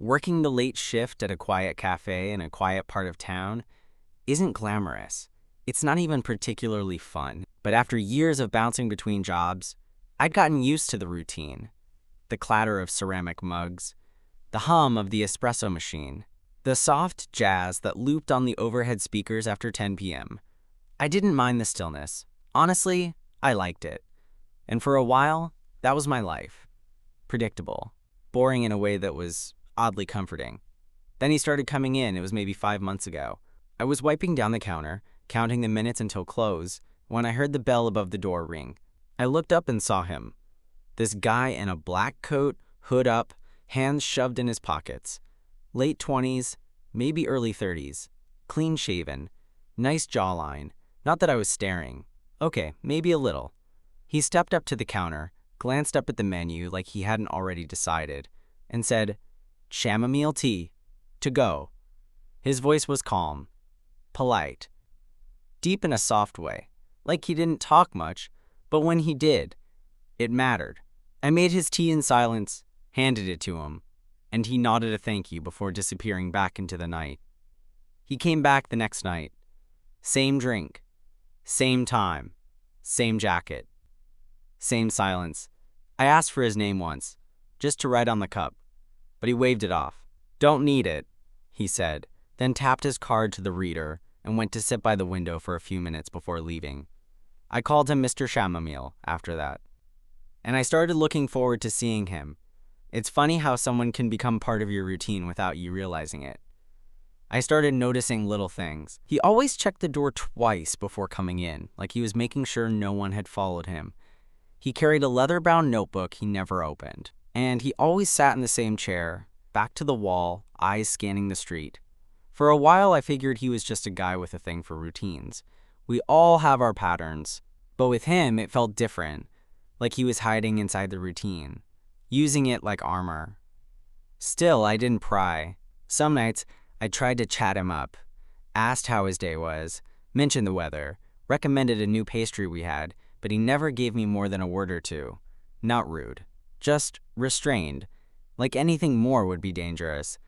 Working the late shift at a quiet cafe in a quiet part of town isn't glamorous. It's not even particularly fun. But after years of bouncing between jobs, I'd gotten used to the routine. The clatter of ceramic mugs, the hum of the espresso machine, the soft jazz that looped on the overhead speakers after 10 p.m. I didn't mind the stillness. Honestly, I liked it. And for a while, that was my life. Predictable. Boring in a way that was oddly comforting. Then he started coming in. It was maybe 5 months ago. I was wiping down the counter, counting the minutes until close, when I heard the bell above the door ring. I looked up and saw him. This guy in a black coat, hood up, hands shoved in his pockets. Late 20s, maybe early 30s. Clean shaven. Nice jawline. Not that I was staring. Okay, maybe a little. He stepped up to the counter, glanced up at the menu like he hadn't already decided, and said, "Chamomile tea. To go." His voice was calm, polite, deep in a soft way, like he didn't talk much, but when he did, it mattered. I made his tea in silence, handed it to him, and he nodded a thank you before disappearing back into the night. He came back the next night. Same drink, same time, same jacket, same silence. I asked for his name once, just to write on the cup, but he waved it off. "Don't need it," he said, then tapped his card to the reader and went to sit by the window for a few minutes before leaving. I called him Mr. Chamomile after that. And I started looking forward to seeing him. It's funny how someone can become part of your routine without you realizing it. I started noticing little things. He always checked the door twice before coming in, like he was making sure no one had followed him. He carried a leather-bound notebook he never opened. And he always sat in the same chair, back to the wall, eyes scanning the street. For a while, I figured he was just a guy with a thing for routines. We all have our patterns. But with him, it felt different, like he was hiding inside the routine, using it like armor. Still, I didn't pry. Some nights, I tried to chat him up, asked how his day was, mentioned the weather, recommended a new pastry we had, but he never gave me more than a word or two. Not rude, just restrained, like anything more would be dangerous.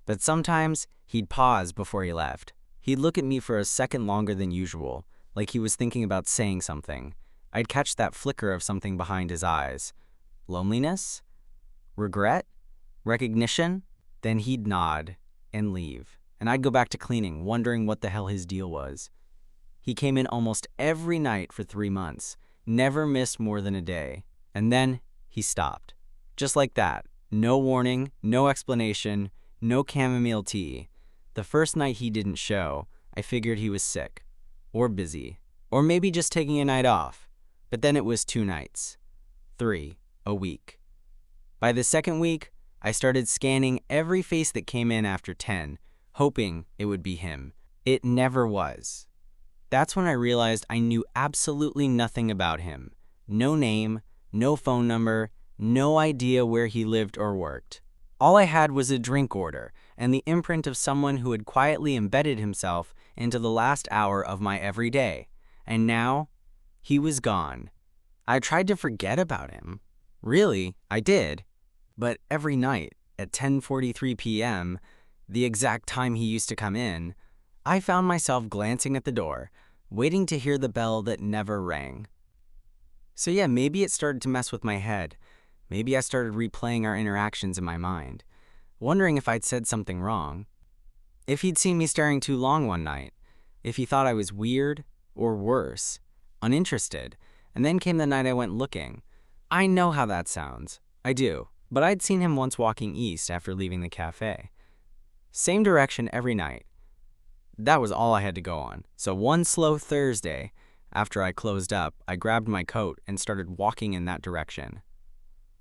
But sometimes, he'd pause before he left. He'd look at me for a second longer than usual, like he was thinking about saying something. I'd catch that flicker of something behind his eyes. Loneliness? Regret? Recognition? Then he'd nod and leave, and I'd go back to cleaning, wondering what the hell his deal was. He came in almost every night for 3 months, never missed more than a day, and then he stopped. Just like that. No warning, no explanation, no chamomile tea. The first night he didn't show, I figured he was sick, or busy, or maybe just taking a night off. But then it was 2 nights, 3, a week. By the second week, I started scanning every face that came in after 10, hoping it would be him. It never was. That's when I realized I knew absolutely nothing about him. No name, no phone number, no idea where he lived or worked. All I had was a drink order and the imprint of someone who had quietly embedded himself into the last hour of my everyday. And now, he was gone. I tried to forget about him. Really, I did. But every night, at 10:43 p.m., the exact time he used to come in, I found myself glancing at the door, waiting to hear the bell that never rang. So yeah, maybe it started to mess with my head. Maybe I started replaying our interactions in my mind, wondering if I'd said something wrong. If he'd seen me staring too long one night, if he thought I was weird, or worse, uninterested, and then came the night I went looking. I know how that sounds. I do. But I'd seen him once walking east after leaving the cafe. Same direction every night. That was all I had to go on. So one slow Thursday, after I closed up, I grabbed my coat and started walking in that direction.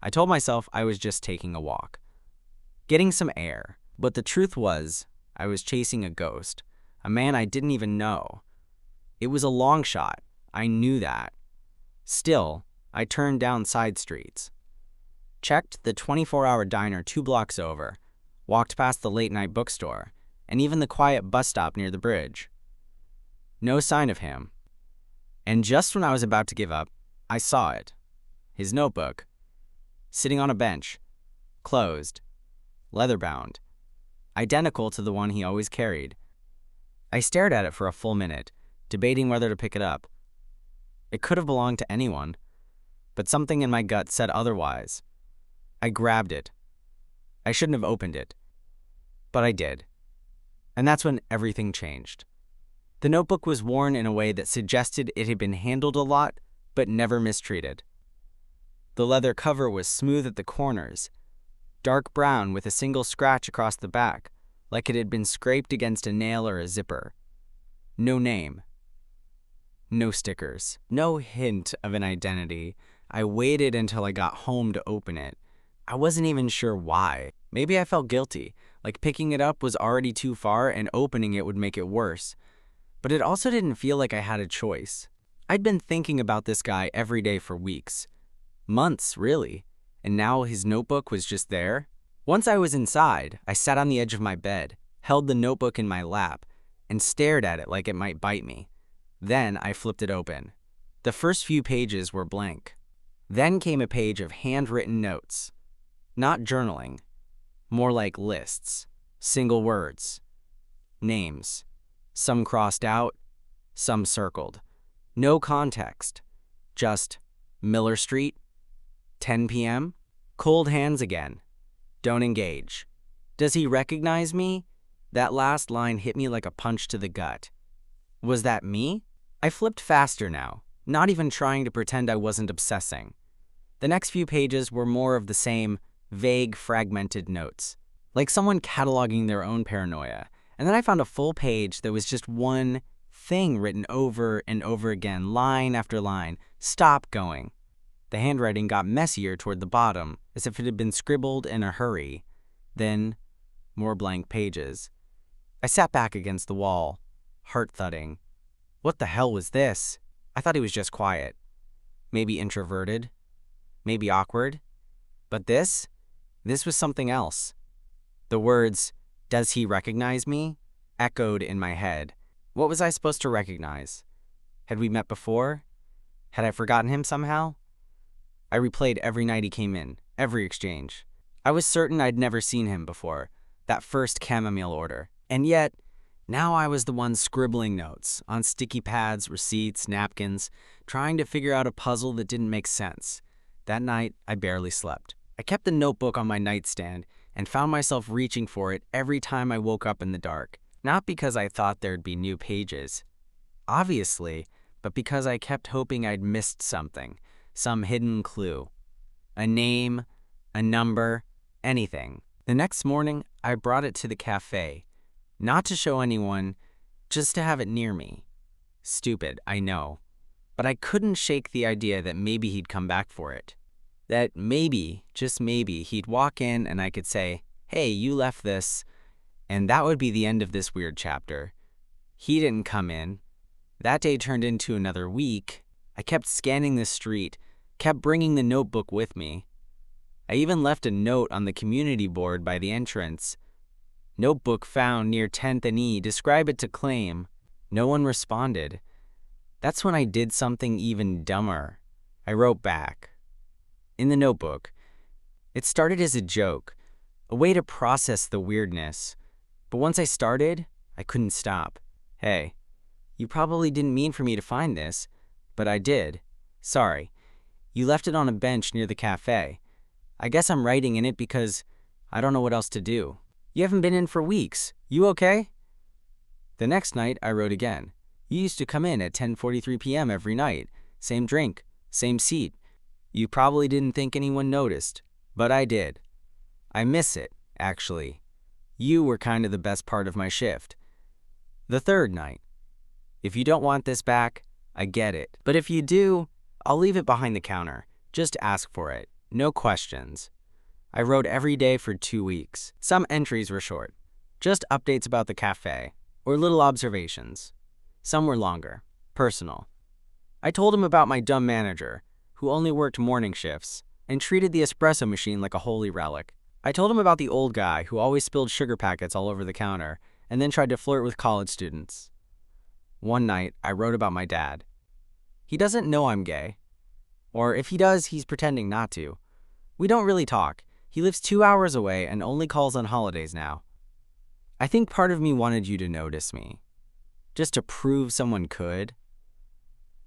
I told myself I was just taking a walk, getting some air. But the truth was, I was chasing a ghost, a man I didn't even know. It was a long shot. I knew that. Still, I turned down side streets. Checked the 24-hour diner 2 blocks over, walked past the late-night bookstore, and even the quiet bus stop near the bridge. No sign of him. And just when I was about to give up, I saw it. His notebook, sitting on a bench, closed, leather-bound, identical to the one he always carried. I stared at it for a full minute, debating whether to pick it up. It could have belonged to anyone, but something in my gut said otherwise. I grabbed it. I shouldn't have opened it, but I did. And that's when everything changed. The notebook was worn in a way that suggested it had been handled a lot, but never mistreated. The leather cover was smooth at the corners, dark brown with a single scratch across the back, like it had been scraped against a nail or a zipper. No name. No stickers. No hint of an identity. I waited until I got home to open it. I wasn't even sure why. Maybe I felt guilty, like picking it up was already too far and opening it would make it worse. But it also didn't feel like I had a choice. I'd been thinking about this guy every day for weeks. Months, really. And now his notebook was just there. Once I was inside, I sat on the edge of my bed, held the notebook in my lap, and stared at it like it might bite me. Then I flipped it open. The first few pages were blank. Then came a page of handwritten notes. Not journaling. More like lists. Single words. Names. Some crossed out, some circled. No context. Just Miller Street, 10 p.m., cold hands again. Don't engage. Does he recognize me? That last line hit me like a punch to the gut. Was that me? I flipped faster now, not even trying to pretend I wasn't obsessing. The next few pages were more of the same vague, fragmented notes, like someone cataloging their own paranoia. And then I found a full page that was just one thing written over and over again, line after line. Stop going. The handwriting got messier toward the bottom, as if it had been scribbled in a hurry. Then, more blank pages. I sat back against the wall, heart thudding. What the hell was this? I thought he was just quiet. Maybe introverted. Maybe awkward. But this was something else. The words, "Does he recognize me?" echoed in my head. What was I supposed to recognize? Had we met before? Had I forgotten him somehow? I replayed every night he came in, every exchange. I was certain I'd never seen him before, that first chamomile order. And yet, now I was the one scribbling notes on sticky pads, receipts, napkins, trying to figure out a puzzle that didn't make sense. That night, I barely slept. I kept the notebook on my nightstand and found myself reaching for it every time I woke up in the dark. Not because I thought there'd be new pages, obviously, but because I kept hoping I'd missed something, some hidden clue. A name, a number, anything. The next morning, I brought it to the cafe, not to show anyone, just to have it near me. Stupid, I know, but I couldn't shake the idea that maybe he'd come back for it. That maybe, just maybe, he'd walk in and I could say, "Hey, you left this," and that would be the end of this weird chapter. He didn't come in. That day turned into another week. I kept scanning the street, kept bringing the notebook with me. I even left a note on the community board by the entrance. Notebook found near 10th and E, describe it to claim. No one responded. That's when I did something even dumber. I wrote back. In the notebook. It started as a joke, a way to process the weirdness. But once I started, I couldn't stop. Hey, you probably didn't mean for me to find this, but I did. Sorry. You left it on a bench near the cafe. I guess I'm writing in it because I don't know what else to do. You haven't been in for weeks. You okay? The next night, I wrote again. You used to come in at 10:43 p.m. every night. Same drink, same seat. You probably didn't think anyone noticed, but I did. I miss it, actually. You were kind of the best part of my shift. The third night. If you don't want this back, I get it. But if you do, I'll leave it behind the counter. Just ask for it. No questions. I wrote every day for 2 weeks. Some entries were short. Just updates about the cafe, or little observations. Some were longer, personal. I told him about my dumb manager, who only worked morning shifts, and treated the espresso machine like a holy relic. I told him about the old guy who always spilled sugar packets all over the counter, and then tried to flirt with college students. One night, I wrote about my dad. He doesn't know I'm gay. Or if he does, he's pretending not to. We don't really talk. He lives 2 hours away and only calls on holidays now. I think part of me wanted you to notice me, just to prove someone could.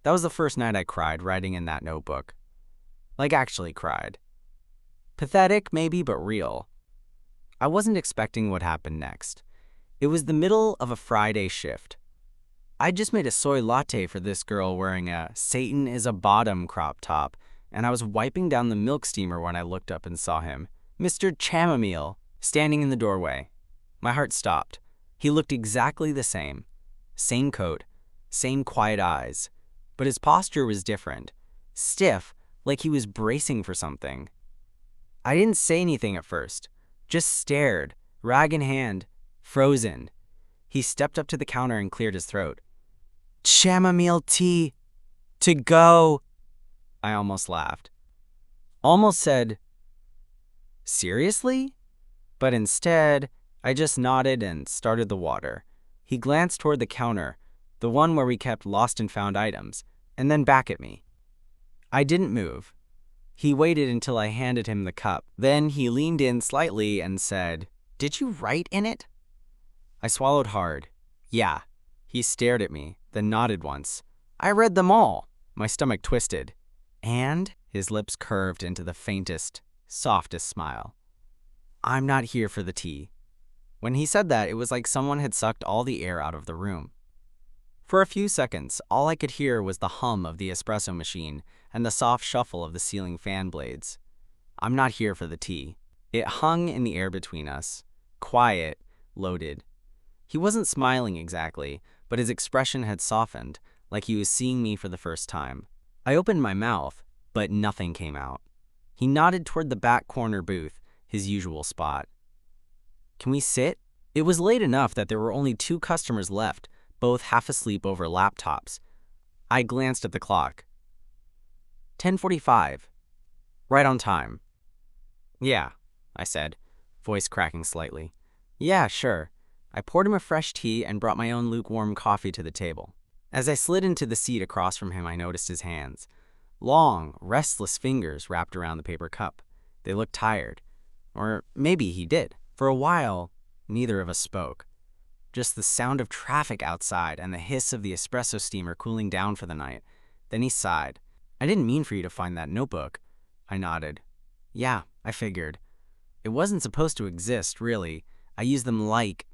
That was the first night I cried writing in that notebook. Like actually cried. Pathetic, maybe, but real. I wasn't expecting what happened next. It was the middle of a Friday shift. I just made a soy latte for this girl wearing a Satan is a bottom crop top, and I was wiping down the milk steamer when I looked up and saw him, Mr. Chamomile, standing in the doorway. My heart stopped. He looked exactly the same. Same coat, same quiet eyes. But his posture was different. Stiff, like he was bracing for something. I didn't say anything at first. Just stared, rag in hand, frozen. He stepped up to the counter and cleared his throat. Chamomile tea. To go. I almost laughed. Almost said, seriously? But instead, I just nodded and started the water. He glanced toward the counter, the one where we kept lost and found items, and then back at me. I didn't move. He waited until I handed him the cup. Then he leaned in slightly and said, "Did you write in it?" I swallowed hard. Yeah. He stared at me, then nodded once. I read them all. My stomach twisted. And his lips curved into the faintest, softest smile. I'm not here for the tea. When he said that, it was like someone had sucked all the air out of the room. For a few seconds, all I could hear was the hum of the espresso machine and the soft shuffle of the ceiling fan blades. I'm not here for the tea. It hung in the air between us, quiet, loaded. He wasn't smiling exactly, but his expression had softened, like he was seeing me for the first time. I opened my mouth, but nothing came out. He nodded toward the back corner booth, his usual spot. Can we sit? It was late enough that there were only 2 customers left, both half asleep over laptops. I glanced at the clock. 10:45. Right on time. Yeah, I said, voice cracking slightly. Yeah, sure. I poured him a fresh tea and brought my own lukewarm coffee to the table. As I slid into the seat across from him, I noticed his hands. Long, restless fingers wrapped around the paper cup. They looked tired. Or maybe he did. For a while, neither of us spoke. Just the sound of traffic outside and the hiss of the espresso steamer cooling down for the night. Then he sighed. I didn't mean for you to find that notebook. I nodded. Yeah, I figured. It wasn't supposed to exist, really. I used them like...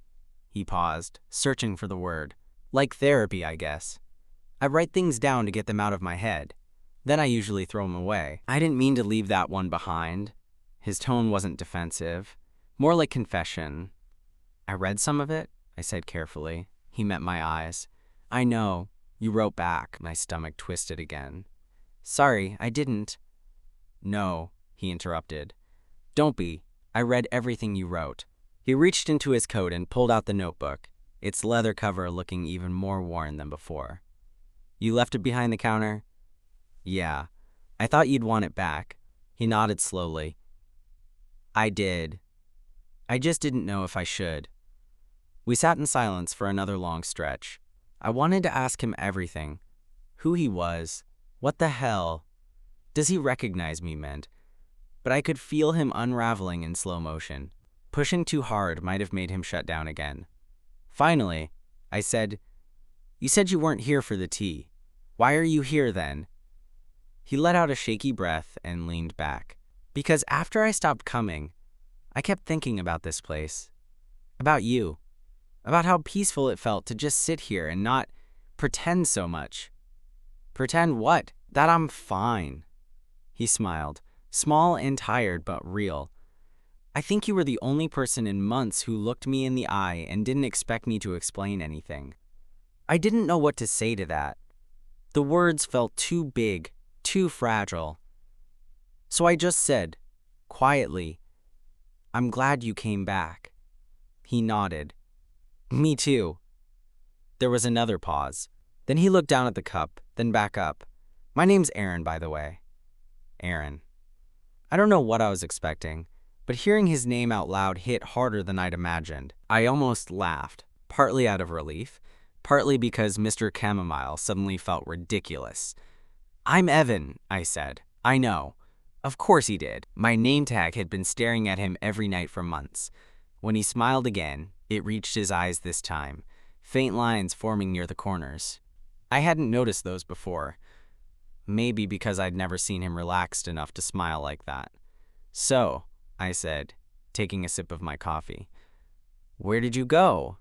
He paused, searching for the word. Like therapy, I guess. I write things down to get them out of my head. Then I usually throw them away. I didn't mean to leave that one behind. His tone wasn't defensive. More like confession. I read some of it, I said carefully. He met my eyes. I know. You wrote back. My stomach twisted again. Sorry, I didn't. No, he interrupted. Don't be. I read everything you wrote. He reached into his coat and pulled out the notebook, its leather cover looking even more worn than before. You left it behind the counter? Yeah. I thought you'd want it back. He nodded slowly. I did. I just didn't know if I should. We sat in silence for another long stretch. I wanted to ask him everything. Who he was. What the hell? Does he recognize me meant? But I could feel him unraveling in slow motion. Pushing too hard might have made him shut down again. Finally, I said, You said you weren't here for the tea. Why are you here then? He let out a shaky breath and leaned back. Because after I stopped coming, I kept thinking about this place. About you. About how peaceful it felt to just sit here and not pretend so much. Pretend what? That I'm fine. He smiled, small and tired but real. I think you were the only person in months who looked me in the eye and didn't expect me to explain anything. I didn't know what to say to that. The words felt too big, too fragile. So I just said, quietly, I'm glad you came back. He nodded. Me too. There was another pause. Then he looked down at the cup, then back up. My name's Aaron, by the way. Aaron. I don't know what I was expecting, but hearing his name out loud hit harder than I'd imagined. I almost laughed, partly out of relief, partly because Mr. Chamomile suddenly felt ridiculous. I'm Evan, I said. I know. Of course he did. My name tag had been staring at him every night for months. When he smiled again, It reached his eyes this time, faint lines forming near the corners. I hadn't noticed those before, maybe because I'd never seen him relaxed enough to smile like that. "So," I said, taking a sip of my coffee, "where did you go?"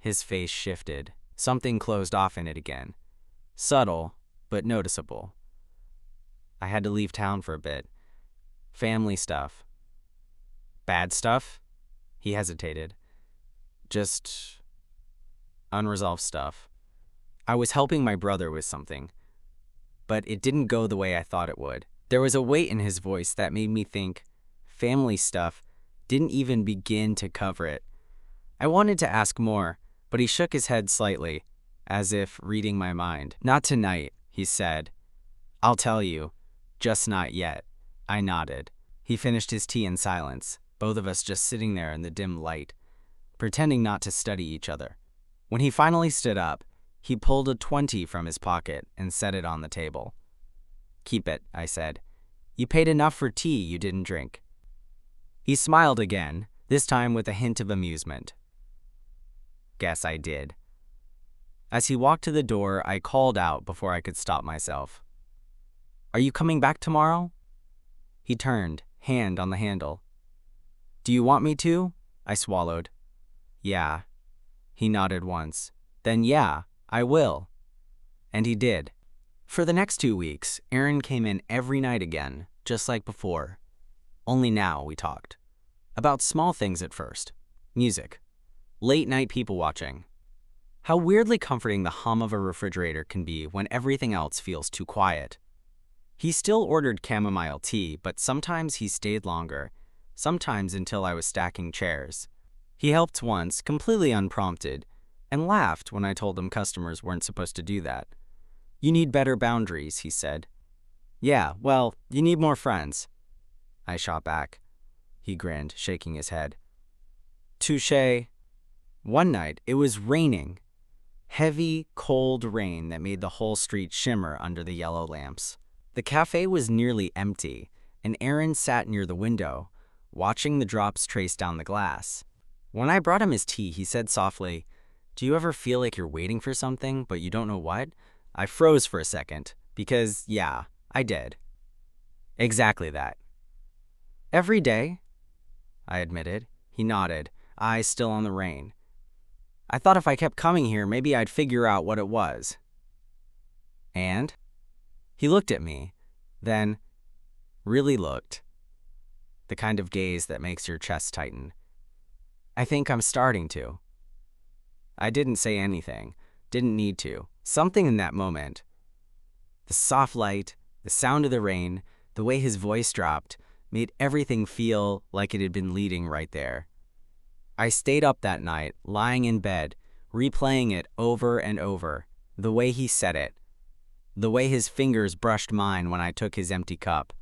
His face shifted. Something closed off in it again. Subtle, but noticeable. "I had to leave town for a bit. Family stuff." "Bad stuff?" He hesitated. "Just unresolved stuff. I was helping my brother with something, but it didn't go the way I thought it would." There was a weight in his voice that made me think family stuff didn't even begin to cover it. I wanted to ask more, but he shook his head slightly, as if reading my mind. "Not tonight," he said. "I'll tell you, just not yet." I nodded. He finished his tea in silence, both of us just sitting there in the dim light, pretending not to study each other. When he finally stood up, he pulled a 20 from his pocket and set it on the table. "Keep it," I said. "You paid enough for tea you didn't drink." He smiled again, this time with a hint of amusement. "Guess I did." As he walked to the door, I called out before I could stop myself. "Are you coming back tomorrow?" He turned, hand on the handle. "Do you want me to?" I swallowed. "Yeah." He nodded once. "Then yeah, I will." And he did. For the next 2 weeks, Aaron came in every night again, just like before. Only now we talked. About small things at first. Music. Late night people watching. How weirdly comforting the hum of a refrigerator can be when everything else feels too quiet. He still ordered chamomile tea, but sometimes he stayed longer, sometimes until I was stacking chairs. He helped once, completely unprompted, and laughed when I told him customers weren't supposed to do that. "You need better boundaries," he said. "Yeah, well, you need more friends." I shot back. He grinned, shaking his head. "Touché." One night, it was raining. Heavy, cold rain that made the whole street shimmer under the yellow lamps. The cafe was nearly empty, and Aaron sat near the window, watching the drops trace down the glass. When I brought him his tea, he said softly, "Do you ever feel like you're waiting for something, but you don't know what?" I froze for a second, because, yeah, I did. Exactly that. "Every day?" I admitted. He nodded, eyes still on the rain. "I thought if I kept coming here, maybe I'd figure out what it was." "And?" He looked at me, then really looked. The kind of gaze that makes your chest tighten. "I think I'm starting to." I didn't say anything, didn't need to. Something in that moment, the soft light, the sound of the rain, the way his voice dropped, made everything feel like it had been leading right there. I stayed up that night, lying in bed, replaying it over and over, the way he said it, the way his fingers brushed mine when I took his empty cup,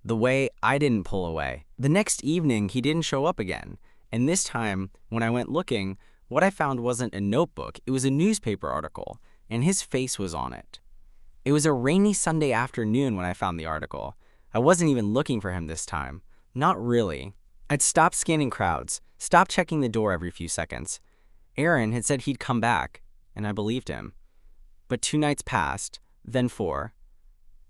the way I didn't pull away. The next evening, he didn't show up again, and this time, when I went looking, what I found wasn't a notebook, it was a newspaper article, and his face was on it. It was a rainy Sunday afternoon when I found the article. I wasn't even looking for him this time. Not really. I'd stopped scanning crowds, stopped checking the door every few seconds. Aaron had said he'd come back, and I believed him. But 2 nights passed, then 4,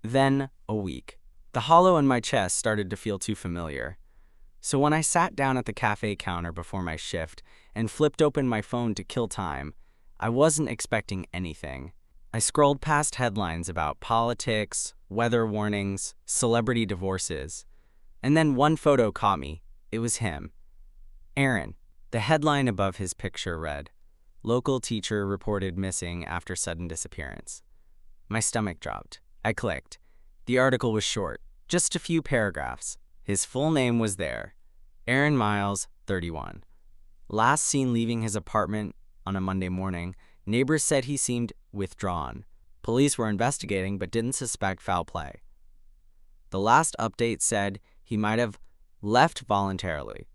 then a week. The hollow in my chest started to feel too familiar. So when I sat down at the cafe counter before my shift and flipped open my phone to kill time, I wasn't expecting anything. I scrolled past headlines about politics, weather warnings, celebrity divorces, and then one photo caught me. It was him. Aaron. The headline above his picture read, "Local teacher reported missing after sudden disappearance." My stomach dropped. I clicked. The article was short, just a few paragraphs. His full name was there. Aaron Miles, 31. Last seen leaving his apartment on a Monday morning, neighbors said he seemed withdrawn. Police were investigating but didn't suspect foul play. The last update said he might have left voluntarily.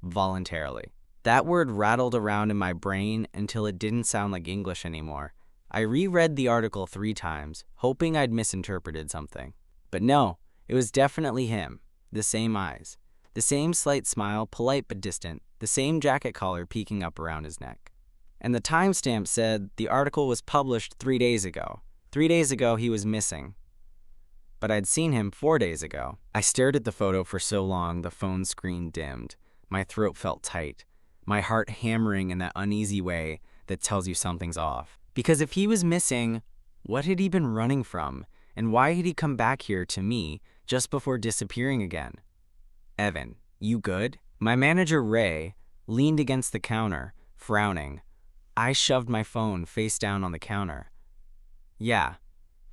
Voluntarily. That word rattled around in my brain until it didn't sound like English anymore. I reread the article 3 times, hoping I'd misinterpreted something. But no, it was definitely him. The same eyes. The same slight smile, polite but distant. the same jacket collar peeking up around his neck. And the timestamp said the article was published 3 days ago. 3 days ago, he was missing. But I'd seen him 4 days ago. I stared at the photo for so long the phone screen dimmed. My throat felt tight, my heart hammering in that uneasy way that tells you something's off. Because if he was missing, what had he been running from? And why had he come back here to me just before disappearing again? Evan, you good? My manager, Ray, leaned against the counter, frowning. I shoved my phone face down on the counter. Yeah,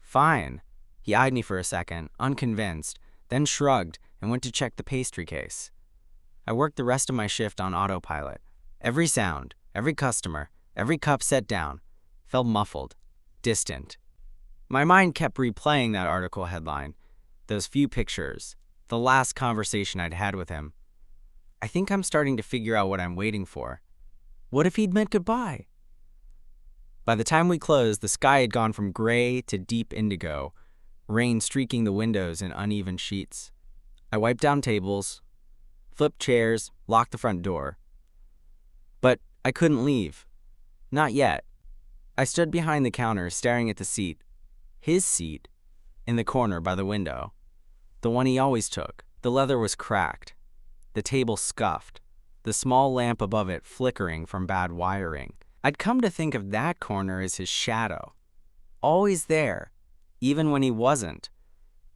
fine. He eyed me for a second, unconvinced, then shrugged and went to check the pastry case. I worked the rest of my shift on autopilot. Every sound, every customer, every cup set down, felt muffled, distant. My mind kept replaying that article headline, those few pictures, the last conversation I'd had with him. I think I'm starting to figure out what I'm waiting for. What if he'd meant goodbye? By the time we closed, the sky had gone from gray to deep indigo, rain streaking the windows in uneven sheets. I wiped down tables, flipped chairs, locked the front door. But I couldn't leave. Not yet. I stood behind the counter, staring at the seat, his seat, in the corner by the window. The one he always took. The leather was cracked. The table scuffed, the small lamp above it flickering from bad wiring. I'd come to think of that corner as his shadow. Always there, even when he wasn't.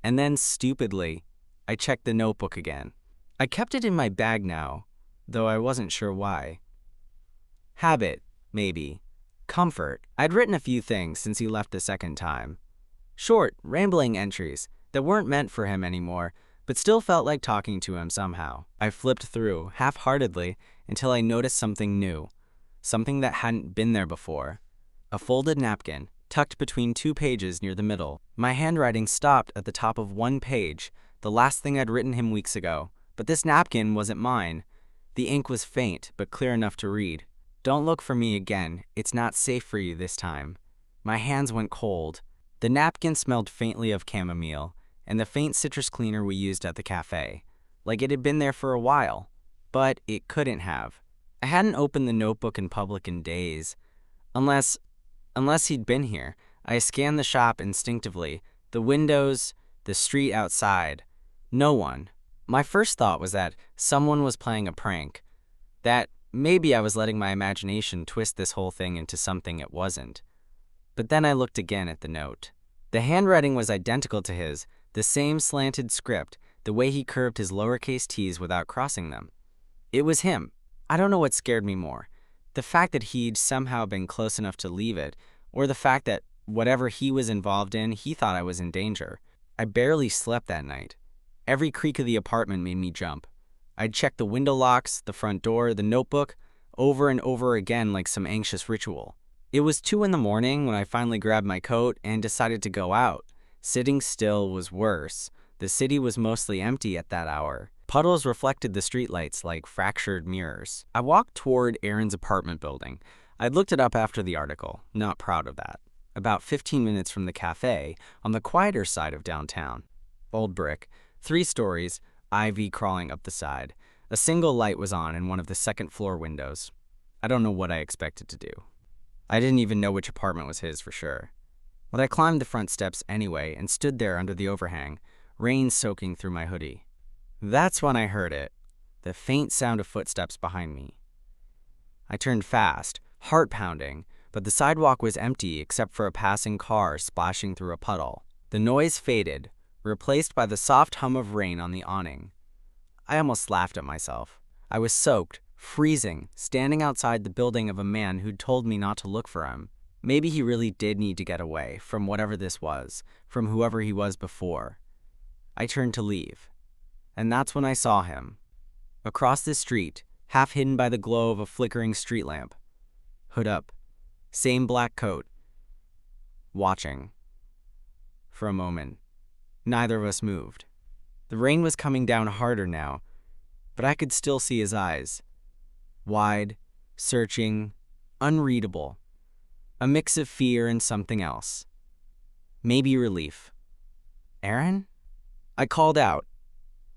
And then, stupidly, I checked the notebook again. I kept it in my bag now, though I wasn't sure why. Habit, maybe. Comfort. I'd written a few things since he left the second time. Short, rambling entries that weren't meant for him anymore, but still felt like talking to him somehow. I flipped through, half-heartedly, until I noticed something new. Something that hadn't been there before. A folded napkin, tucked between 2 pages near the middle. My handwriting stopped at the top of 1 page, the last thing I'd written him weeks ago. But this napkin wasn't mine. The ink was faint, but clear enough to read. Don't look for me again. It's not safe for you this time. My hands went cold. The napkin smelled faintly of chamomile, and the faint citrus cleaner we used at the cafe. Like it had been there for a while. But it couldn't have. I hadn't opened the notebook in public in days. Unless he'd been here. I scanned the shop instinctively. The windows, the street outside. No one. My first thought was that someone was playing a prank. That maybe I was letting my imagination twist this whole thing into something it wasn't. But then I looked again at the note. The handwriting was identical to his, the same slanted script, the way he curved his lowercase t's without crossing them. It was him. I don't know what scared me more. The fact that he'd somehow been close enough to leave it, or the fact that whatever he was involved in, he thought I was in danger. I barely slept that night. Every creak of the apartment made me jump. I'd check the window locks, the front door, the notebook, over and over again like some anxious ritual. It was 2 in the morning when I finally grabbed my coat and decided to go out. Sitting still was worse. The city was mostly empty at that hour. Puddles reflected the streetlights like fractured mirrors. I walked toward Aaron's apartment building. I'd looked it up after the article, not proud of that. About 15 minutes from the cafe, on the quieter side of downtown. Old brick, 3 stories, ivy crawling up the side. A single light was on in one of the second-floor windows. I don't know what I expected to do. I didn't even know which apartment was his for sure. But I climbed the front steps anyway and stood there under the overhang, rain soaking through my hoodie. That's when I heard it, the faint sound of footsteps behind me. I turned fast, heart pounding, but the sidewalk was empty except for a passing car splashing through a puddle. The noise faded, replaced by the soft hum of rain on the awning. I almost laughed at myself. I was soaked, freezing, standing outside the building of a man who'd told me not to look for him. Maybe he really did need to get away from whatever this was, from whoever he was before. I turned to leave. And that's when I saw him. Across the street, half hidden by the glow of a flickering street lamp. Hood up. Same black coat. Watching. For a moment, neither of us moved. The rain was coming down harder now, but I could still see his eyes. Wide, searching, unreadable. A mix of fear and something else. Maybe relief. Aaron? I called out,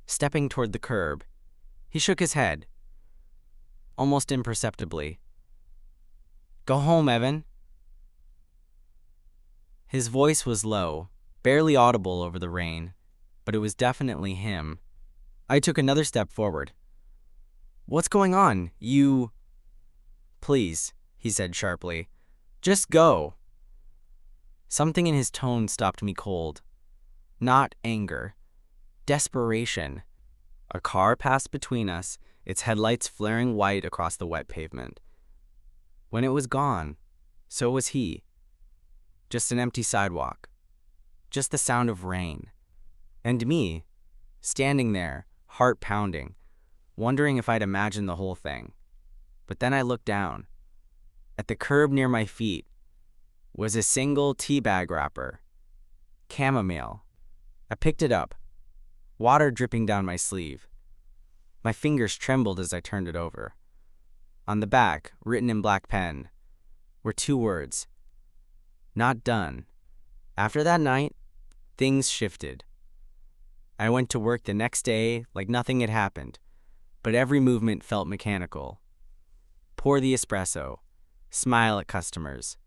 stepping toward the curb. He shook his head. almost imperceptibly. "Go home, Evan." His voice was low, barely audible over the rain, but it was definitely him. I took another step forward. "What's going on? Please," he said sharply. "Just go." Something in his tone stopped me cold. Not anger. Desperation. A car passed between us, its headlights flaring white across the wet pavement. When it was gone, so was he. Just an empty sidewalk. Just the sound of rain. And me, standing there, heart pounding, wondering if I'd imagined the whole thing. But then I looked down. At the curb near my feet was a single tea bag wrapper. Chamomile. I picked it up, water dripping down my sleeve. My fingers trembled as I turned it over. On the back, written in black pen, were 2 words. Not done. After that night, things shifted. I went to work the next day like nothing had happened, but every movement felt mechanical. Pour the espresso, smile at customers,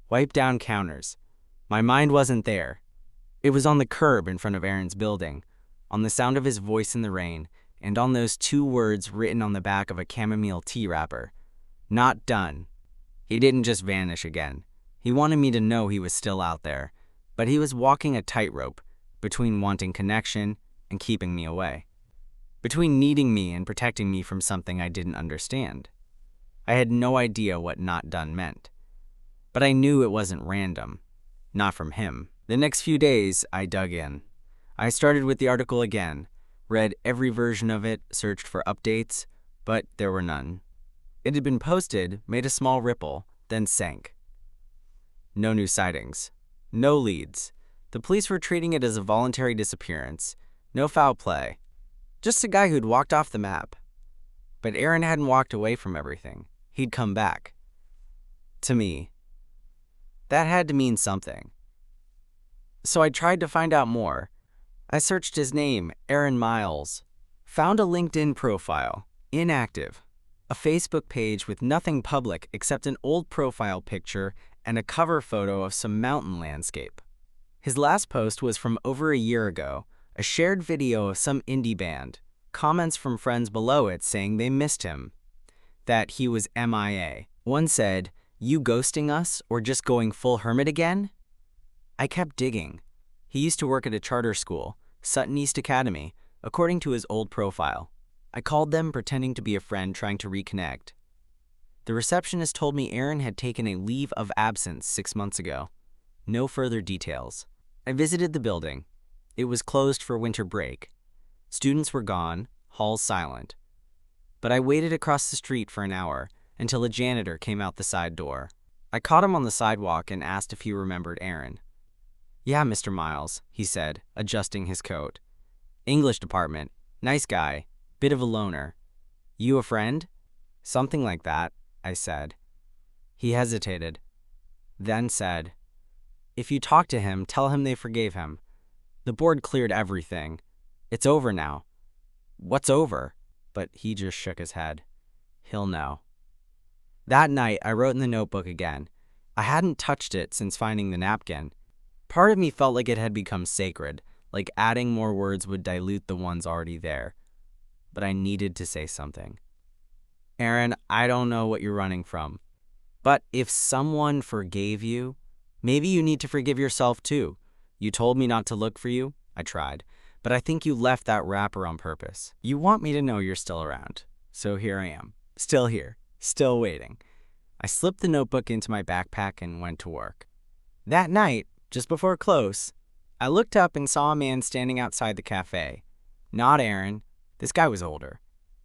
wipe down counters. My mind wasn't there. It was on the curb in front of Aaron's building, on the sound of his voice in the rain, and on those 2 words written on the back of a chamomile tea wrapper. Not done. He didn't just vanish again. He wanted me to know he was still out there, but he was walking a tightrope between wanting connection and keeping me away, between needing me and protecting me from something I didn't understand. I had no idea what not done meant, but I knew it wasn't random, not from him. The next few days, I dug in. I started with the article again, read every version of it, searched for updates, but there were none. It had been posted, made a small ripple, then sank. No new sightings. No leads. The police were treating it as a voluntary disappearance. No foul play. Just a guy who'd walked off the map. But Aaron hadn't walked away from everything. He'd come back. To me. That had to mean something. So I tried to find out more. I searched his name, Aaron Miles. Found a LinkedIn profile, inactive. A Facebook page with nothing public except an old profile picture and a cover photo of some mountain landscape. His last post was from over a year ago, a shared video of some indie band, comments from friends below it saying they missed him, that he was MIA. One said, "You ghosting us or just going full hermit again?" I kept digging. He used to work at a charter school, Sutton East Academy, according to his old profile. I called them pretending to be a friend trying to reconnect. The receptionist told me Aaron had taken a leave of absence 6 months ago. No further details. I visited the building. It was closed for winter break. Students were gone, halls silent. But I waited across the street for an hour until a janitor came out the side door. I caught him on the sidewalk and asked if he remembered Aaron. "Yeah, Mr. Miles," he said, adjusting his coat. "English department. Nice guy. Bit of a loner. You a friend?" "Something like that," I said. He hesitated, then said, "If you talk to him, tell him they forgave him. The board cleared everything. It's over now." "What's over?" But he just shook his head. "He'll know." That night, I wrote in the notebook again. I hadn't touched it since finding the napkin. Part of me felt like it had become sacred, like adding more words would dilute the ones already there. But I needed to say something. "Aaron, I don't know what you're running from. But if someone forgave you, maybe you need to forgive yourself too. You told me not to look for you. I tried. But I think you left that wrapper on purpose. You want me to know you're still around. So here I am. Still here. Still waiting." I slipped the notebook into my backpack and went to work. That night, just before close, I looked up and saw a man standing outside the cafe. Not Aaron. This guy was older.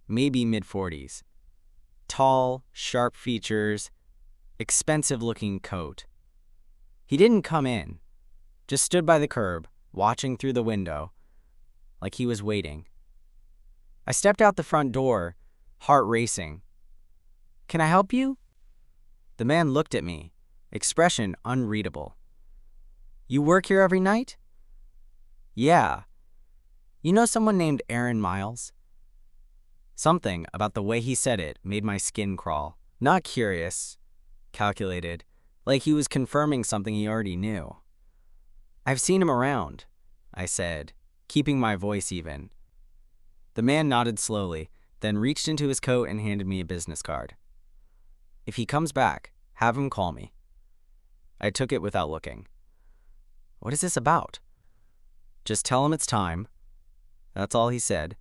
Maybe mid-40s. Tall, sharp features, expensive-looking coat. He didn't come in. Just stood by the curb, watching through the window, like he was waiting. I stepped out the front door, heart racing. "Can I help you?" The man looked at me, expression unreadable. "You work here every night?" "Yeah." "You know someone named Aaron Miles?" Something about the way he said it made my skin crawl. Not curious, calculated, like he was confirming something he already knew. "I've seen him around," I said, keeping my voice even. The man nodded slowly, then reached into his coat and handed me a business card. "If he comes back, have him call me." I took it without looking. What is this about? "Just tell him it's time." That's all he said.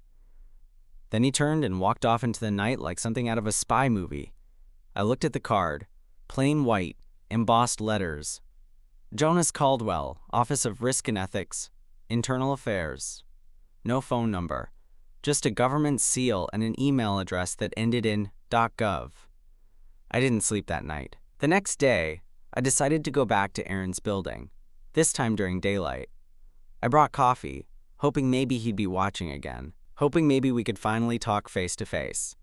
Then he turned and walked off into the night like something out of a spy movie. I looked at the card. Plain white, embossed letters. Jonas Caldwell, Office of Risk and Ethics, Internal Affairs. No phone number. Just a government seal and an email address that ended in .gov. I didn't sleep that night. The next day, I decided to go back to Aaron's building, this time during daylight. I brought coffee, hoping maybe he'd be watching again, hoping maybe we could finally talk face to face.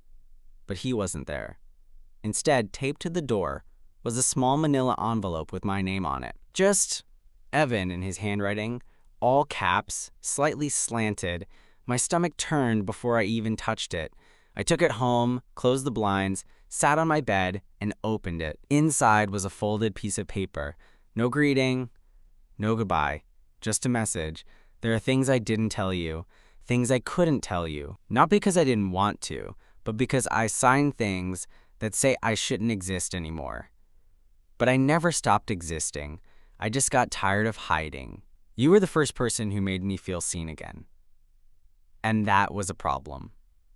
But he wasn't there. Instead, taped to the door was a small manila envelope with my name on it. Just Evan in his handwriting, all caps, slightly slanted. My stomach turned before I even touched it. I took it home, closed the blinds, sat on my bed, and opened it. Inside was a folded piece of paper. No greeting, no goodbye, just a message. "There are things I didn't tell you, things I couldn't tell you, not because I didn't want to, but because I signed things that say I shouldn't exist anymore. But I never stopped existing. I just got tired of hiding. You were the first person who made me feel seen again." And that was a problem.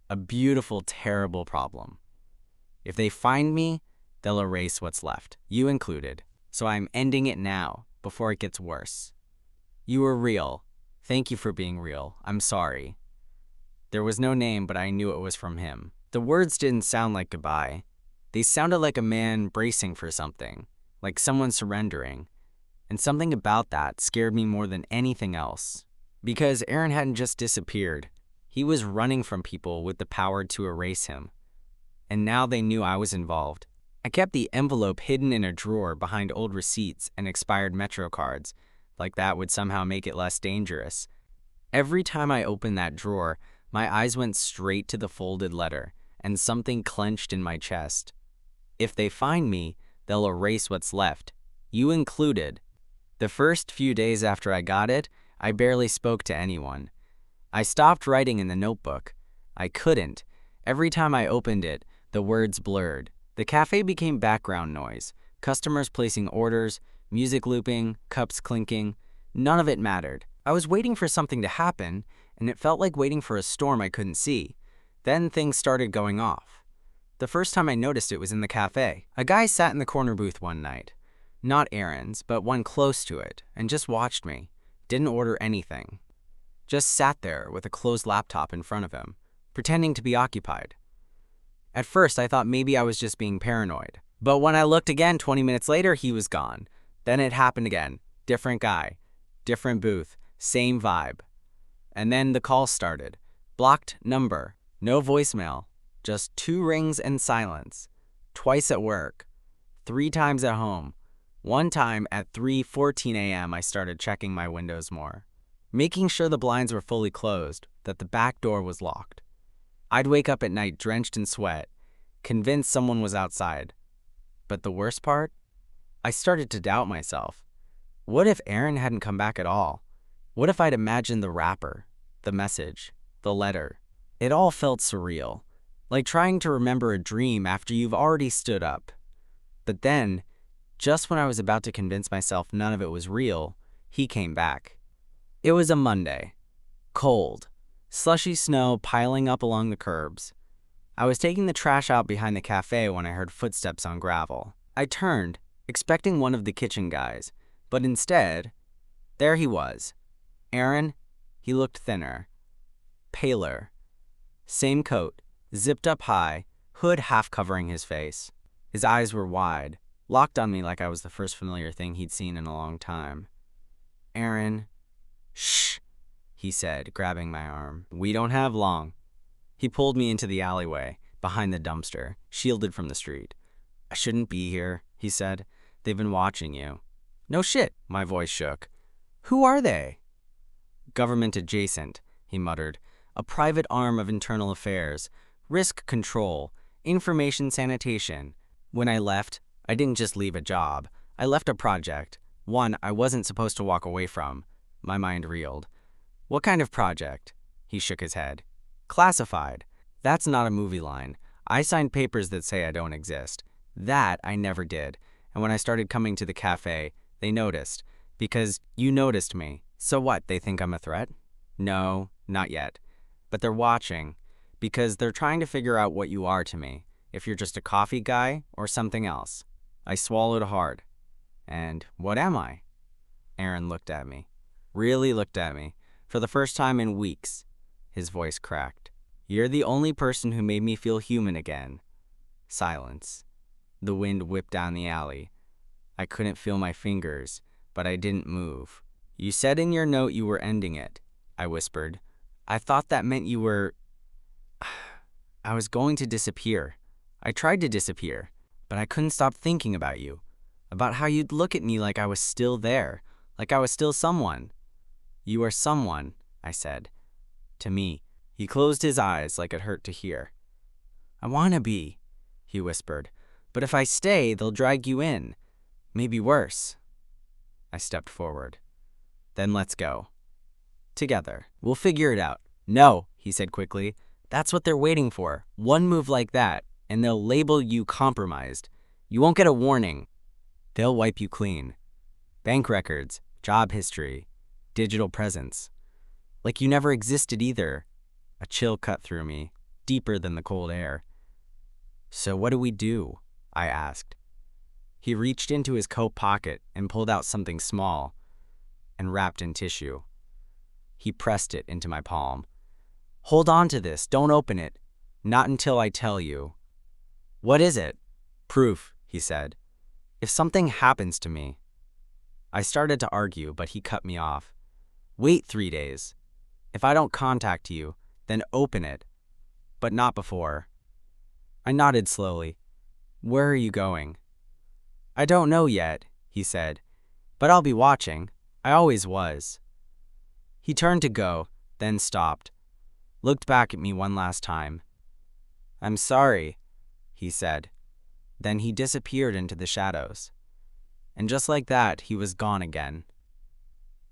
A beautiful, terrible problem. If they find me, they'll erase what's left, you included. So I'm ending it now, before it gets worse. You were real. Thank you for being real. I'm sorry. There was no name, but I knew it was from him. The words didn't sound like goodbye. They sounded like a man bracing for something, like someone surrendering. And something about that scared me more than anything else. Because Aaron hadn't just disappeared. He was running from people with the power to erase him. And now they knew I was involved. I kept the envelope hidden in a drawer behind old receipts and expired Metro cards, like that would somehow make it less dangerous. Every time I opened that drawer, my eyes went straight to the folded letter, and something clenched in my chest. If they find me, they'll erase what's left, you included. The first few days after I got it, I barely spoke to anyone. I stopped writing in the notebook. I couldn't. Every time I opened it, the words blurred. The cafe became background noise, customers placing orders, music looping, cups clinking. None of it mattered. I was waiting for something to happen, and it felt like waiting for a storm I couldn't see. Then things started going off. The first time I noticed it was in the cafe. A guy sat in the corner booth one night. Not Aaron's, but one close to it, and just watched me. Didn't order anything. Just sat there with a closed laptop in front of him, pretending to be occupied. At first, I thought maybe I was just being paranoid. But when I looked again 20 minutes later, he was gone. Then it happened again. Different guy, different booth, same vibe. And then the call started. Blocked number, no voicemail, just 2 rings and silence. Twice at work, 3 times at home. One time at 3:14 a.m. I started checking my windows more, making sure the blinds were fully closed, that the back door was locked. I'd wake up at night drenched in sweat, convinced someone was outside. But the worst part? I started to doubt myself. What if Aaron hadn't come back at all? What if I'd imagined the wrapper, the message, the letter? It all felt surreal, like trying to remember a dream after you've already stood up. But then, just when I was about to convince myself none of it was real, he came back. It was a Monday. Cold. Slushy snow piling up along the curbs. I was taking the trash out behind the cafe when I heard footsteps on gravel. I turned, expecting one of the kitchen guys, but instead, there he was. Aaron. He looked thinner, paler. Same coat, zipped up high, hood half covering his face. His eyes were wide, locked on me like I was the first familiar thing he'd seen in a long time. "Aaron." "Shh," he said, grabbing my arm. "We don't have long." He pulled me into the alleyway, behind the dumpster, shielded from the street. "I shouldn't be here," he said. "They've been watching you." "No shit," my voice shook. "Who are they?" "Government adjacent," he muttered. "A private arm of internal affairs. risk control, information sanitation. When I left, I didn't just leave a job. I left a project, one I wasn't supposed to walk away from. My mind reeled. What kind of project? He shook his head. Classified. That's not a movie line. I signed papers that say I don't exist. That I never did. And when I started coming to the cafe, they noticed. Because you noticed me. So what, they think I'm a threat? No, not yet. But they're watching. Because they're trying to figure out what you are to me. If you're just a coffee guy or something else. I swallowed hard. And what am I? Aaron looked at me. Really looked at me. For the first time in weeks. His voice cracked. You're the only person who made me feel human again. Silence. The wind whipped down the alley. I couldn't feel my fingers, but I didn't move. You said in your note you were ending it, I whispered. I thought that meant you were... I was going to disappear. I tried to disappear, but I couldn't stop thinking about you. About how you'd look at me like I was still there, like I was still someone. You are someone, I said. To me. He closed his eyes like it hurt to hear. I want to be, he whispered. But if I stay, they'll drag you in. Maybe worse. I stepped forward. Then let's go. Together. We'll figure it out. No, he said quickly. That's what they're waiting for. One move like that, and they'll label you compromised. You won't get a warning. They'll wipe you clean. Bank records, job history, digital presence. Like you never existed either. A chill cut through me, deeper than the cold air. So what do we do? I asked. He reached into his coat pocket and pulled out something small and wrapped in tissue. He pressed it into my palm. Hold on to this, don't open it. Not until I tell you. What is it? Proof, he said. If something happens to me. I started to argue, but he cut me off. Wait 3 days. If I don't contact you, then open it. But not before. I nodded slowly. Where are you going? I don't know yet, he said. But I'll be watching. I always was. He turned to go, then stopped. Looked back at me one last time. I'm sorry, he said. Then he disappeared into the shadows. And just like that, he was gone again.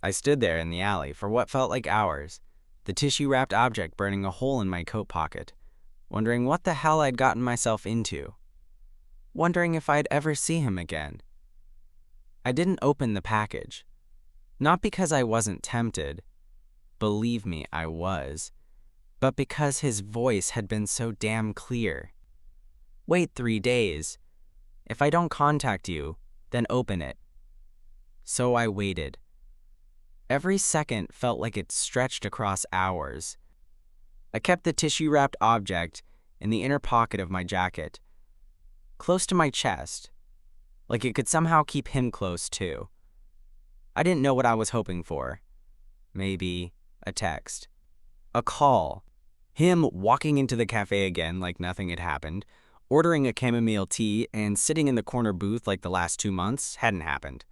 I stood there in the alley for what felt like hours, the tissue-wrapped object burning a hole in my coat pocket, wondering what the hell I'd gotten myself into. Wondering if I'd ever see him again. I didn't open the package. Not because I wasn't tempted. Believe me, I was. But because his voice had been so damn clear. Wait 3 days. If I don't contact you, then open it. So I waited. Every second felt like it stretched across hours. I kept the tissue-wrapped object in the inner pocket of my jacket, close to my chest, like it could somehow keep him close too. I didn't know what I was hoping for. Maybe a text. A call. Him walking into the cafe again like nothing had happened, ordering a chamomile tea and sitting in the corner booth like the last 2 months hadn't happened.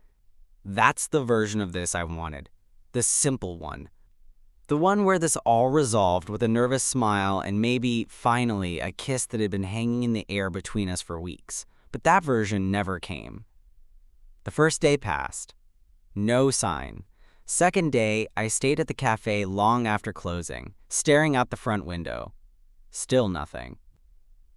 That's the version of this I wanted. The simple one. The one where this all resolved with a nervous smile and maybe, finally, a kiss that had been hanging in the air between us for weeks. But that version never came. The first day passed. No sign. Second day, I stayed at the cafe long after closing, staring out the front window. Still nothing.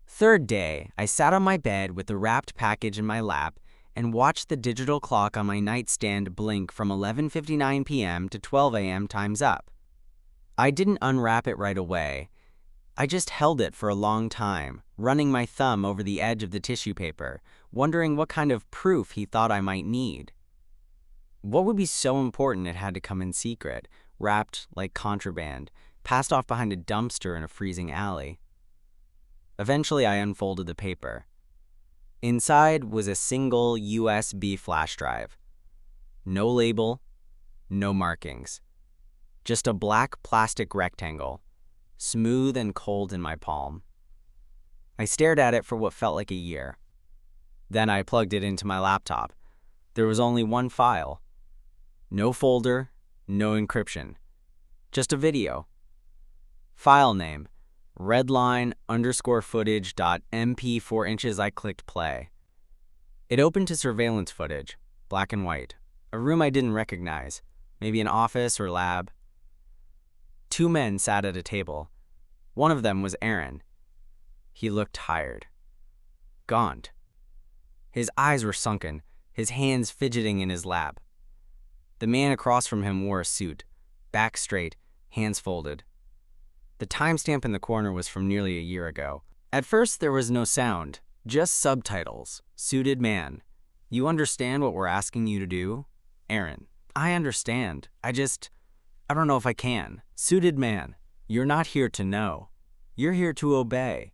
Third day, I sat on my bed with the wrapped package in my lap and watched the digital clock on my nightstand blink from 11:59 p.m. to 12 a.m. times up. I didn't unwrap it right away. I just held it for a long time, running my thumb over the edge of the tissue paper, wondering what kind of proof he thought I might need. What would be so important it had to come in secret, wrapped like contraband, passed off behind a dumpster in a freezing alley? Eventually, I unfolded the paper. Inside was a single USB flash drive. No label, no markings. Just a black plastic rectangle, smooth and cold in my palm. I stared at it for what felt like a year. Then I plugged it into my laptop. There was only one file. No folder, no encryption. Just a video. File name, redline underscore footage dot mp 4 inches. I clicked play. It opened to surveillance footage, black and white. A room I didn't recognize, maybe an office or lab. Two men sat at a table. One of them was Aaron. He looked tired, gaunt. His eyes were sunken, his hands fidgeting in his lap. The man across from him wore a suit, back straight, hands folded. The timestamp in the corner was from nearly a year ago. At first, there was no sound, just subtitles. Suited man. You understand what we're asking you to do? Aaron. I understand. I don't know if I can. Suited man. You're not here to know. You're here to obey.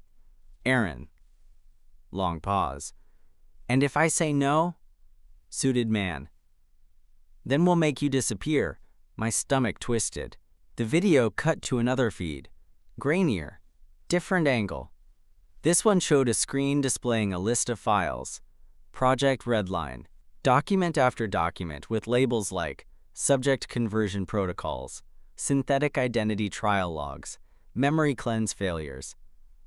Aaron. Long pause. And if I say no? Suited man. Then we'll make you disappear. My stomach twisted. The video cut to another feed. Grainier. Different angle. This one showed a screen displaying a list of files. Project Redline. Document after document with labels like Subject Conversion Protocols, Synthetic Identity Trial Logs, Memory Cleanse Failures.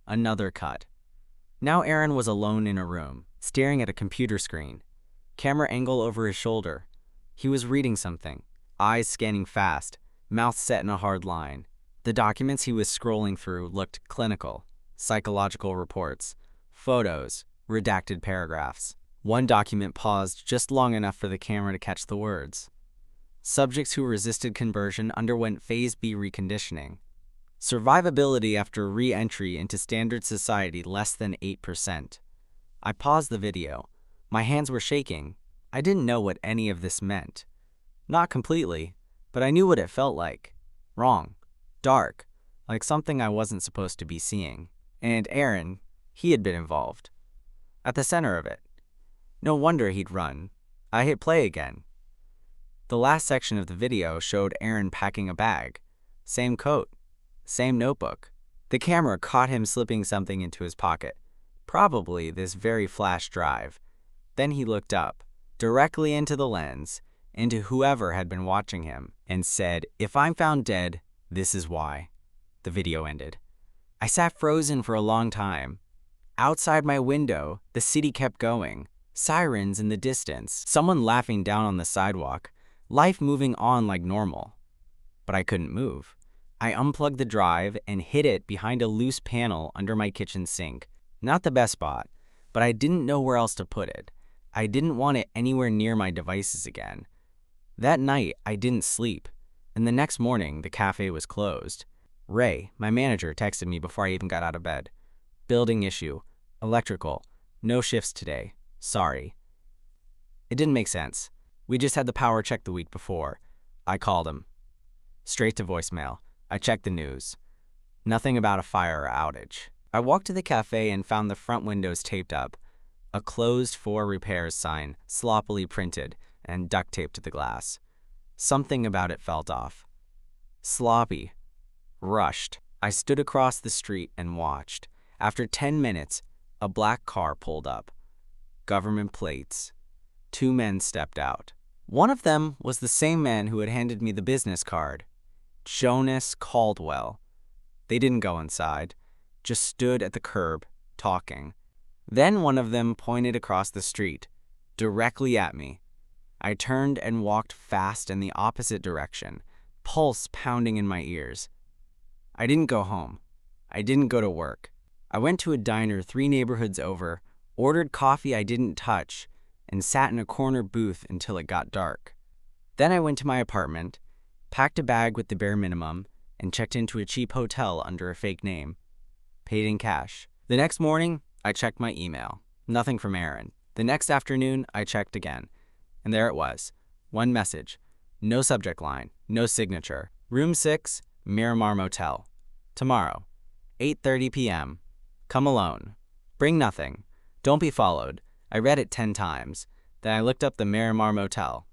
Another cut. Now Aaron was alone in a room, staring at a computer screen. Camera angle over his shoulder. He was reading something, eyes scanning fast, mouth set in a hard line. The documents he was scrolling through looked clinical, psychological reports, photos, redacted paragraphs. One document paused just long enough for the camera to catch the words. Subjects who resisted conversion underwent Phase B reconditioning. Survivability after re-entry into standard society less than 8%. I paused the video. My hands were shaking. I didn't know what any of this meant. Not completely, but I knew what it felt like. Wrong. Dark. Like something I wasn't supposed to be seeing. And Aaron, he had been involved. At the center of it. No wonder he'd run. I hit play again. The last section of the video showed Aaron packing a bag. Same coat. Same notebook. The camera caught him slipping something into his pocket. Probably this very flash drive. Then he looked up, directly into the lens, into whoever had been watching him, and said, "If I'm found dead, this is why." The video ended. I sat frozen for a long time. Outside my window, the city kept going. Sirens in the distance, someone laughing down on the sidewalk, life moving on like normal. But I couldn't move. I unplugged the drive and hid it behind a loose panel under my kitchen sink. Not the best spot, but I didn't know where else to put it. I didn't want it anywhere near my devices again. That night, I didn't sleep, and the next morning, the cafe was closed. Ray, my manager, texted me before I even got out of bed. Building issue. Electrical. No shifts today. Sorry. It didn't make sense. We just had the power check the week before. I called him. Straight to voicemail. I checked the news. Nothing about a fire or outage. I walked to the cafe and found the front windows taped up. A closed for repairs sign, sloppily printed and duct taped to the glass. Something about it felt off. Sloppy. Rushed. I stood across the street and watched. After 10 minutes, a black car pulled up. Government plates. Two men stepped out. One of them was the same man who had handed me the business card. Jonas Caldwell. They didn't go inside, just stood at the curb, talking. Then one of them pointed across the street, directly at me. I turned and walked fast in the opposite direction, pulse pounding in my ears. I didn't go home. I didn't go to work. I went to a diner 3 neighborhoods over, ordered coffee I didn't touch, and sat in a corner booth until it got dark. Then I went to my apartment, packed a bag with the bare minimum, and checked into a cheap hotel under a fake name. Paid in cash. The next morning, I checked my email. Nothing from Aaron. The next afternoon, I checked again. And there it was. One message. No subject line. No signature. Room 6, Miramar Motel. Tomorrow, 8:30 p.m. Come alone. Bring nothing. Don't be followed. I read it 10 times. Then I looked up the Miramar Motel.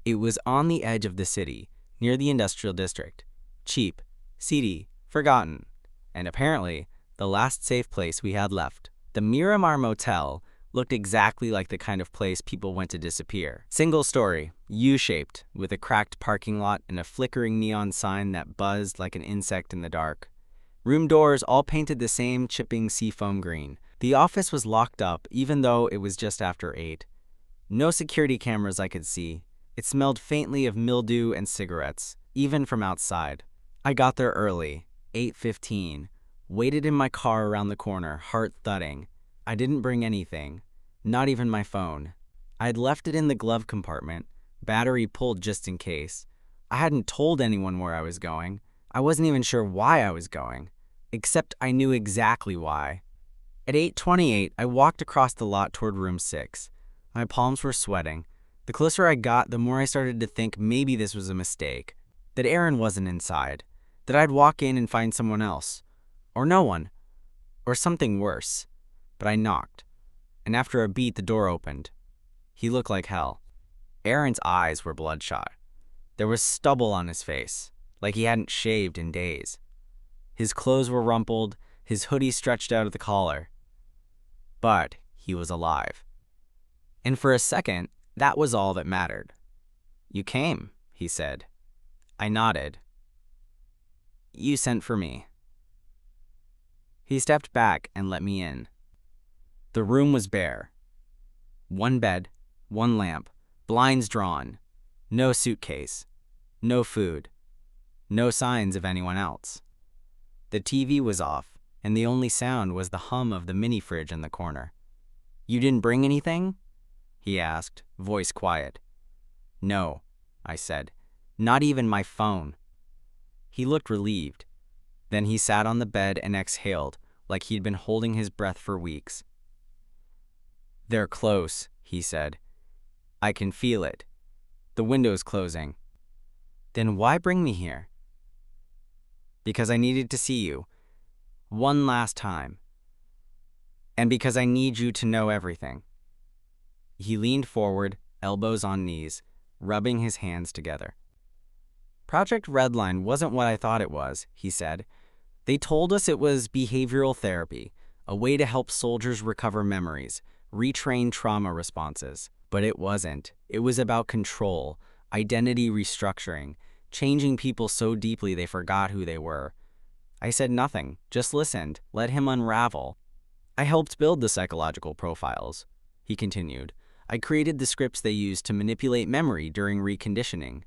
It was on the edge of the city, near the industrial district. Cheap, seedy, forgotten, and apparently the last safe place we had left. The Miramar Motel looked exactly like the kind of place people went to disappear. Single story, U-shaped, with a cracked parking lot and a flickering neon sign that buzzed like an insect in the dark. Room doors all painted the same chipping seafoam green. The office was locked up even though it was just after 8. No security cameras I could see. It smelled faintly of mildew and cigarettes, even from outside. I got there early, 8:15, waited in my car around the corner, heart thudding. I didn't bring anything, not even my phone. I'd left it in the glove compartment, battery pulled just in case. I hadn't told anyone where I was going. I wasn't even sure why I was going, except I knew exactly why. At 8:28, I walked across the lot toward room 6. My palms were sweating. The closer I got, the more I started to think maybe this was a mistake, that Aaron wasn't inside, that I'd walk in and find someone else, or no one, or something worse. But I knocked, and after a beat, the door opened. He looked like hell. Aaron's eyes were bloodshot. There was stubble on his face, like he hadn't shaved in days. His clothes were rumpled, his hoodie stretched out at the collar. But he was alive. And for a second, that was all that mattered. "You came," he said. I nodded. "You sent for me." He stepped back and let me in. The room was bare. One bed, one lamp, blinds drawn, no suitcase, no food, no signs of anyone else. The TV was off, and the only sound was the hum of the mini fridge in the corner. "You didn't bring anything?" he asked, voice quiet. "No," I said, "not even my phone." He looked relieved. Then he sat on the bed and exhaled, like he'd been holding his breath for weeks. "They're close," he said. "I can feel it. The window's closing." "Then why bring me here?" "Because I needed to see you. One last time. And because I need you to know everything." He leaned forward, elbows on knees, rubbing his hands together. "Project Redline wasn't what I thought it was," he said. "They told us it was behavioral therapy, a way to help soldiers recover memories, retrain trauma responses. But it wasn't. It was about control, identity restructuring, changing people so deeply they forgot who they were." I said nothing, just listened, let him unravel. "I helped build the psychological profiles," he continued. "I created the scripts they used to manipulate memory during reconditioning.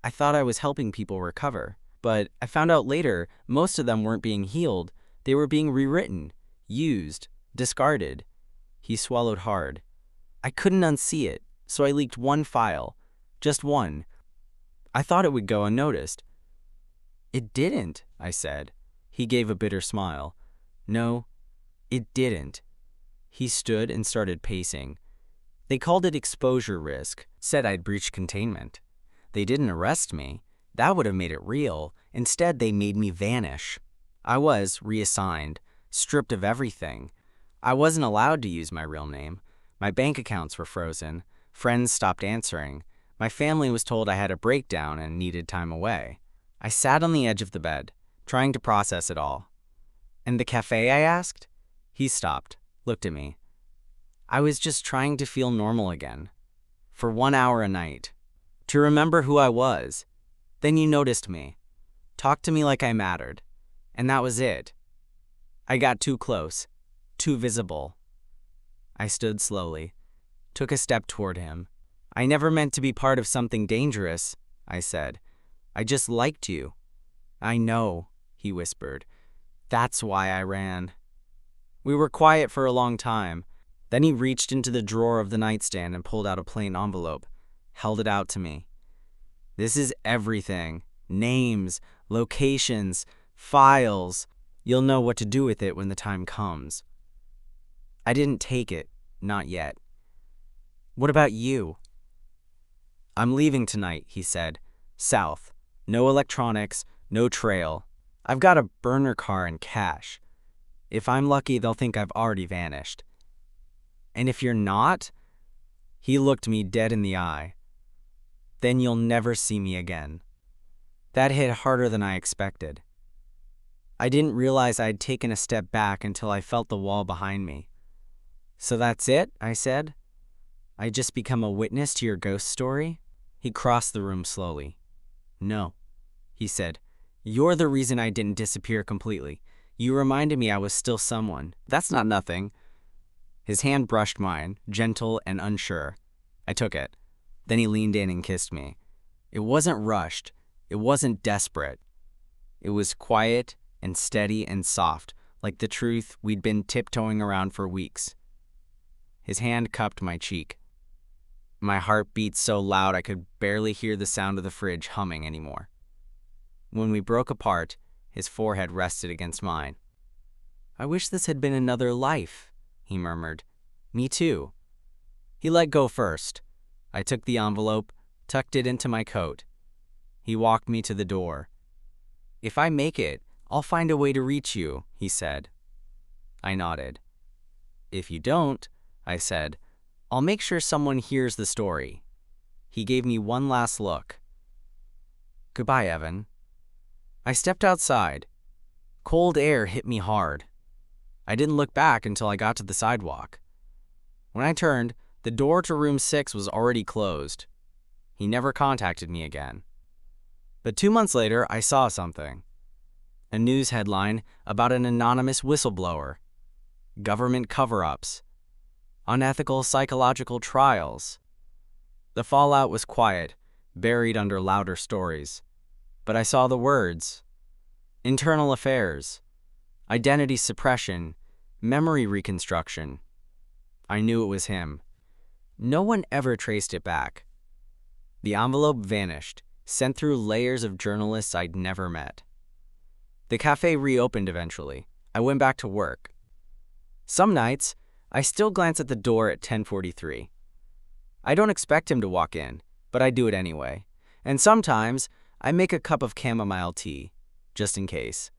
I thought I was helping people recover, but I found out later most of them weren't being healed. They were being rewritten, used, discarded." He swallowed hard. "I couldn't unsee it, so I leaked one file. Just one. I thought it would go unnoticed." "It didn't," I said. He gave a bitter smile. "No, it didn't." He stood and started pacing. "They called it exposure risk, said I'd breached containment. They didn't arrest me. That would have made it real. Instead, they made me vanish. I was reassigned, stripped of everything. I wasn't allowed to use my real name. My bank accounts were frozen. Friends stopped answering. My family was told I had a breakdown and needed time away." I sat on the edge of the bed, trying to process it all. "And the cafe?" I asked. He stopped, looked at me. "I was just trying to feel normal again. For 1 hour a night. To remember who I was. Then you noticed me. Talked to me like I mattered. And that was it. I got too close. Too visible." I stood slowly, took a step toward him. "I never meant to be part of something dangerous," I said. "I just liked you." "I know," he whispered. "That's why I ran." We were quiet for a long time. Then he reached into the drawer of the nightstand and pulled out a plain envelope, held it out to me. "This is everything. Names, locations, files. You'll know what to do with it when the time comes." I didn't take it, not yet. "What about you?" "I'm leaving tonight," he said. "South. No electronics, no trail. I've got a burner car and cash. If I'm lucky, they'll think I've already vanished." "And if you're not?" He looked me dead in the eye. "Then you'll never see me again." That hit harder than I expected. I didn't realize I'd taken a step back until I felt the wall behind me. "So that's it?" I said. "I just become a witness to your ghost story?" He crossed the room slowly. "No," he said. You're the reason I didn't disappear completely. You reminded me I was still someone. That's not nothing. His hand brushed mine, gentle and unsure. I took it. Then he leaned in and kissed me. It wasn't rushed. It wasn't desperate. It was quiet and steady and soft, like the truth we'd been tiptoeing around for weeks. His hand cupped my cheek. My heart beat so loud I could barely hear the sound of the fridge humming anymore. When we broke apart, his forehead rested against mine. "I wish this had been another life," he murmured. "Me too." He let go first. I took the envelope, tucked it into my coat. He walked me to the door. "If I make it, I'll find a way to reach you," he said. I nodded. "If you don't," I said, "I'll make sure someone hears the story." He gave me one last look. "Goodbye, Evan." I stepped outside. Cold air hit me hard. I didn't look back until I got to the sidewalk. When I turned, the door to room 6 was already closed. He never contacted me again. But 2 months later, I saw something. A news headline about an anonymous whistleblower. Government cover-ups. Unethical psychological trials. The fallout was quiet, buried under louder stories. But I saw the words. Internal affairs. Identity suppression. Memory reconstruction. I knew it was him. No one ever traced it back. The envelope vanished, sent through layers of journalists I'd never met. The cafe reopened eventually. I went back to work. Some nights, I still glance at the door at 10:43. I don't expect him to walk in, but I do it anyway. And sometimes, I make a cup of chamomile tea, just in case.